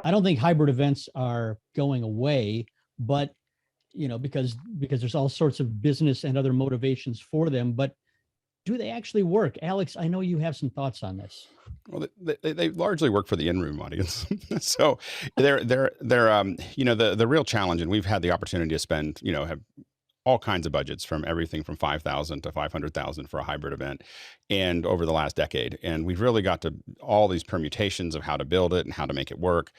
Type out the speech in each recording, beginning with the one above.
I don't think hybrid events are going away, but because there's all sorts of business and other motivations for them, but do they actually work? Alex, I know you have some thoughts on this. Well, they largely work for the in-room audience. So they're the real challenge, and we've had the opportunity to spend, have all kinds of budgets from everything from 5,000 to 500,000 for a hybrid event, and over the last decade, and we've really got to all these permutations of how to build it and how to make it work.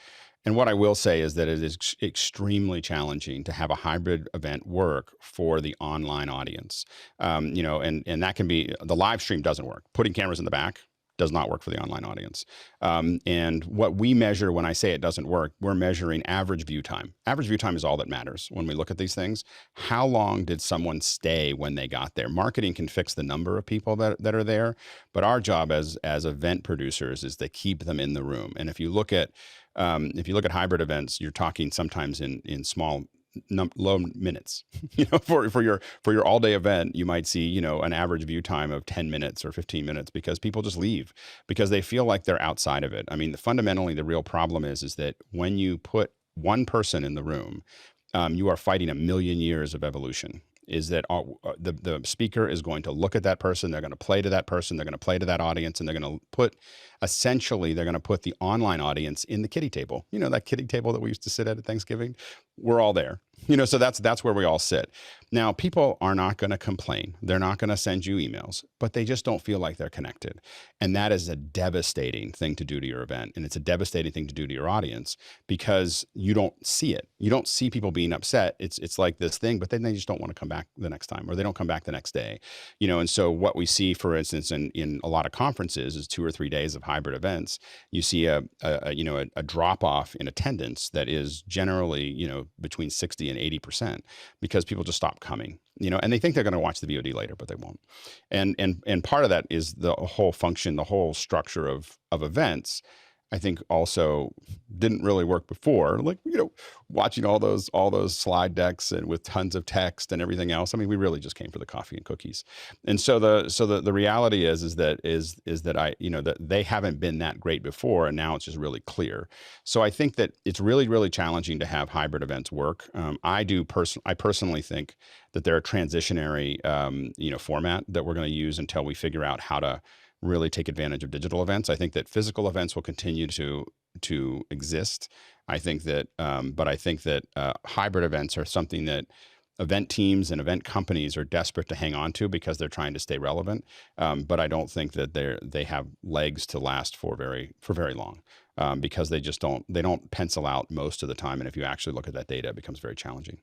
And what I will say is that it is extremely challenging to have a hybrid event work for the online audience. And that can be, the live stream doesn't work. Putting cameras in the back does not work for the online audience. And what we measure when I say it doesn't work, we're measuring average view time. Average view time is all that matters when we look at these things. How long did someone stay when they got there? Marketing can fix the number of people that are there, but our job as event producers is to keep them in the room. And if you look at hybrid events, you're talking sometimes in small low minutes. For your all day event, you might see an average view time of 10 minutes or 15 minutes because people just leave because they feel like they're outside of it. I mean, fundamentally, the real problem is that when you put one person in the room, you are fighting a million years of evolution. Is that the speaker is going to look at that person, they're going to play to that person, they're going to play to that audience, and they're going to put the online audience in the kiddie table. That kiddie table that we used to sit at Thanksgiving. We're all there. So that's where we all sit. Now, people are not going to complain. They're not going to send you emails, but they just don't feel like they're connected. And that is a devastating thing to do to your event. And it's a devastating thing to do to your audience because you don't see it. You don't see people being upset. It's like this thing, but then they just don't want to come back the next time, or they don't come back the next day. And so what we see, for instance, in a lot of conferences is 2 or 3 days of hybrid events. You see a drop off in attendance that is generally, between 60 and 80% because people just stop coming, and they think they're going to watch the VOD later, but they won't. And part of that is the whole function, the whole structure of events. I think also didn't really work before, like, watching all those slide decks and with tons of text and everything else. I mean, we really just came for the coffee and cookies. And so the reality is that that they haven't been that great before, and now it's just really clear. So I think that it's really, really challenging to have hybrid events work. I personally think that they're a transitionary format that we're going to use until we figure out how to really take advantage of digital events. I think that physical events will continue to exist. I think that, but I think that hybrid events are something that event teams and event companies are desperate to hang on to because they're trying to stay relevant. But I don't think that they have legs to last for very long because they don't pencil out most of the time. And if you actually look at that data, it becomes very challenging.